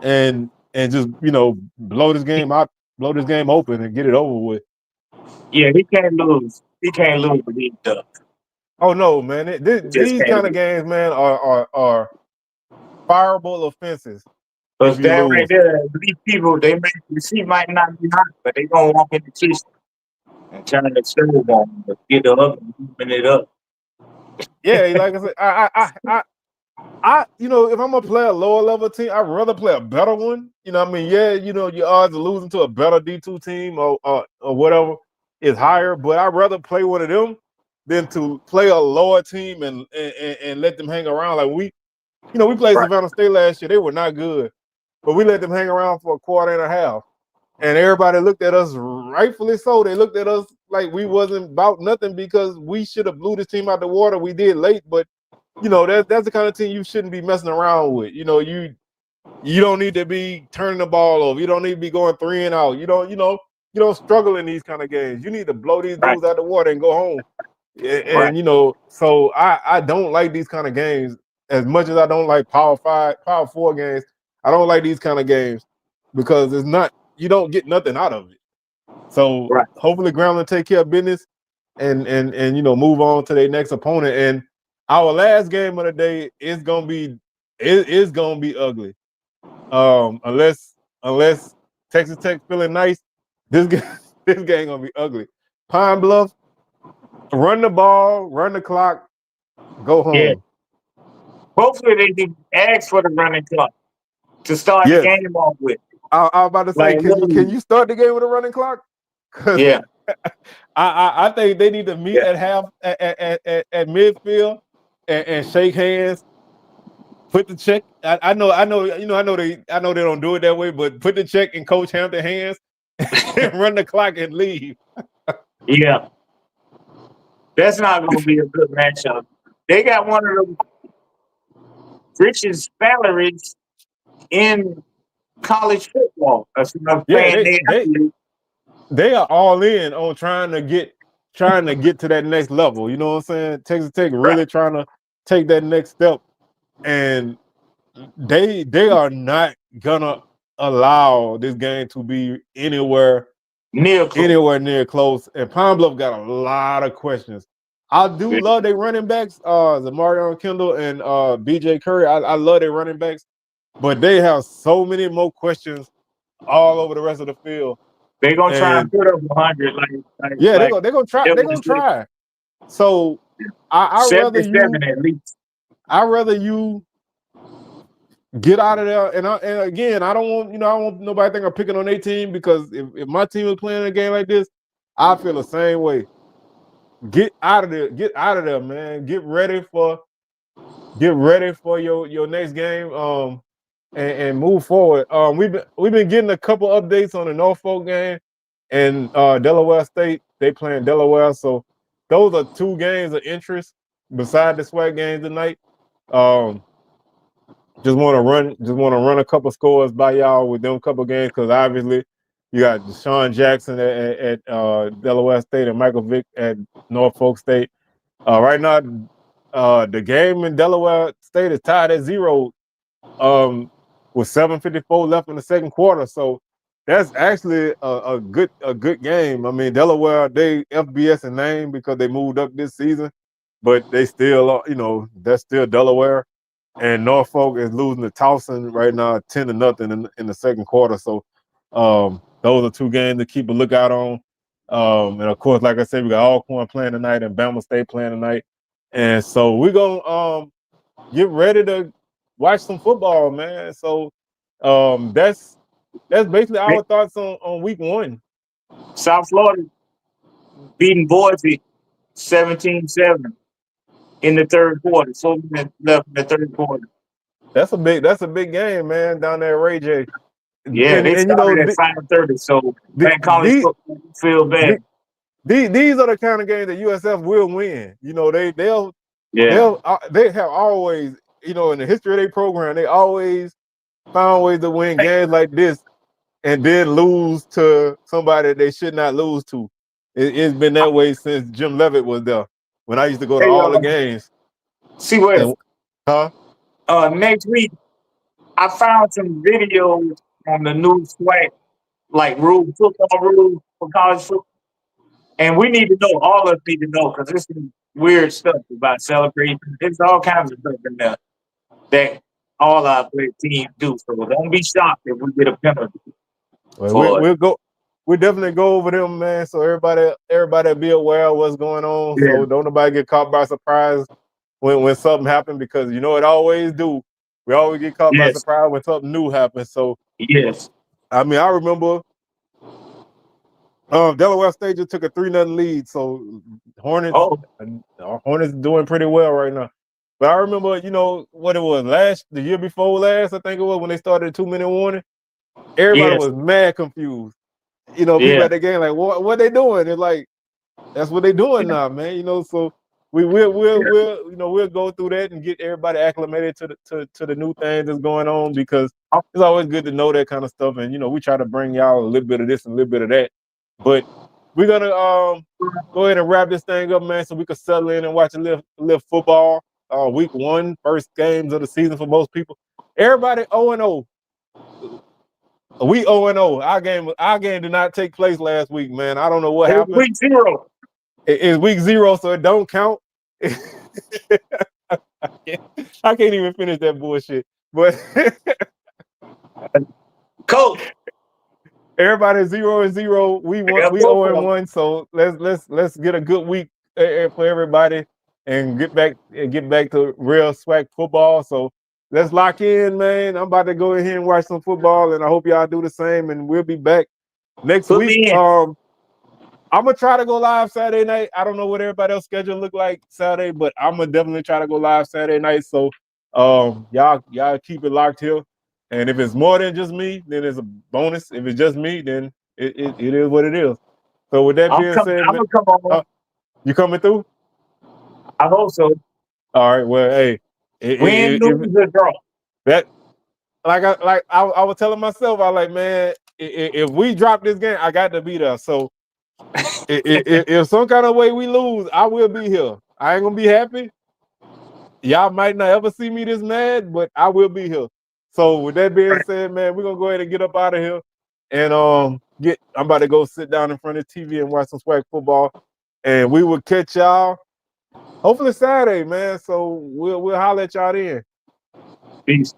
and just blow this game open and get it over with. Yeah, he can't lose. He can't lose with these ducks. Oh no, man! These kind of games, man, are fireable offenses. Because if you that right lose. there, these people, the seat might not be hot, but they gonna walk in the kitchen and turn the stove on, but get the oven, open it up. Yeah, like I said, you know, if I'm gonna play a lower level team, I'd rather play a better one. You know, what I mean, yeah, you know, your odds of losing to a better D2 team or whatever is higher, but I'd rather play one of them than to play a lower team and let them hang around. Like we played Right. Savannah State last year. They were not good, but we let them hang around for a quarter and a half. And everybody looked at us, rightfully so. They looked at us like we wasn't about nothing because we should have blew this team out the water. We did late, but you know, that's the kind of team you shouldn't be messing around with. You know, you don't need to be turning the ball over. You don't need to be going 3 and out. You don't struggle in these kind of games. You need to blow these Right. dudes out the water and go home. Right. And you know, so I don't like these kind of games as much as I don't like Power 4 games. I don't like these kind of games because it's not, you don't get nothing out of it. So Right. hopefully Grambling take care of business and you know, move on to their next opponent. And our last game of the day is gonna be ugly. Unless Texas Tech feeling nice, this game gonna be ugly. Pine Bluff, run the ball, run the clock, go home. Yeah. Hopefully they can ask for the running clock to start the Yes. game off with. I was about to say, Like, can you start the game with a running clock? 'Cause yeah. I think they need to meet Yeah. at half at midfield and shake hands. Put the check. I know they don't do it that way, but put the check in Coach Hampton's hands and run the clock and leave. Yeah. That's not gonna be a good matchup. They got one of the richest salaries in college football. That's what I'm Yeah, saying. they are all in on trying to get to that next level. You know what I'm saying? Texas Tech really trying to take that next step, and they are not gonna allow this game to be anywhere near close. And Pine Bluff got a lot of questions. I do love their running backs, Zamarion Kendall and BJ Curry. I love their running backs, but they have so many more questions all over the rest of the field. They're gonna try and put up 100. They're gonna try. They're gonna try. So I rather 77 at least. I rather you get out of there. And again, I don't want nobody think I'm picking on their team, because if my team is playing a game like this, I feel the same way. Get out of there. Get out of there, man. Get ready for your next game. And move forward. We've been getting a couple updates on the Norfolk game and Delaware State. They playing Delaware, so those are 2 games of interest beside the SWAC games tonight. Just want to run a couple scores by y'all with them couple games, because obviously you got Deshaun Jackson at Delaware State and Michael Vick at Norfolk State. Right now, the game in Delaware State is tied at 0. With 7:54 left in the second quarter, so that's actually a good game. I mean, Delaware, they FBS in name because they moved up this season, but they still, that's still Delaware. And Norfolk is losing to Towson right now, 10-0 in the second quarter. So those are 2 games to keep a lookout on. And of course, like I said, we got Alcorn playing tonight and Bama State playing tonight, and so we're gonna get ready to watch some football, man. So that's basically our thoughts on week 1. South Florida beating Boise 17-7 in the third quarter. So left in the third quarter. That's a big game, man, down there at Ray J. Yeah, they started at 5:30, so that college football feel bad. These are the kind of games that USF will win. You know, they have always, in the history of their program, they always found ways to win games like this and then lose to somebody they should not lose to. It's been that way since Jim Levitt was there, when I used to go to all the games. See what? Next week, I found some videos on the new SWAC, like football rules for college football. And we need to know, all of us need to know, because there's some weird stuff about celebration. There's all kinds of stuff in there that all our teams do. So don't be shocked if we get a penalty Well, for it. we'll go. We definitely go over them, man. So everybody be aware of what's going on. Yeah. So don't nobody get caught by surprise when something happens, because you know it always do. We always get caught by Yes. surprise when something new happens. So Yes. I mean, I remember Delaware State just took a 3-0 lead. So Hornets doing pretty well right now. But I remember, you know, what it was the year before last, I think it was, when they started a 2-minute warning. Everybody Yes. was mad confused. You know, people Yeah. at the game like, what they doing? It's like, that's what they doing now, man. You know, so we'll go through that and get everybody acclimated to the new things that's going on, because it's always good to know that kind of stuff. And you know, we try to bring y'all a little bit of this and a little bit of that. But we're gonna go ahead and wrap this thing up, man, so we can settle in and watch a little football. Week 1, first games of the season for most people. Everybody 0-0. We 0-0. Our game did not take place last week, man. I don't know what happened. Week 0. It's week 0, so it don't count. I can't even finish that bullshit. But Coach, everybody's 0-0. We 0-1. So let's get a good week for everybody and get back to real SWAC football. So let's lock in, man. I'm about to go in here and watch some football, and I hope y'all do the same. And we'll be back next week. I'm gonna try to go live Saturday night. I don't know what everybody else's schedule look like Saturday, but I'm gonna definitely try to go live Saturday night. So y'all keep it locked here. And if it's more than just me, then it's a bonus. If it's just me, then it is what it is. So with that being said, I'm gonna come on. You coming through? I hope so. All right. Well, hey, Win, lose, or draw. That I was telling myself, I was like, man, if we drop this game, I got to be there. So if some kind of way we lose, I will be here. I ain't gonna be happy. Y'all might not ever see me this mad, but I will be here. So with that being said, man, we're gonna go ahead and get up out of here. And I'm about to go sit down in front of the TV and watch some SWAC football. And we will catch y'all hopefully Saturday, man. So we'll holler at y'all then. Peace.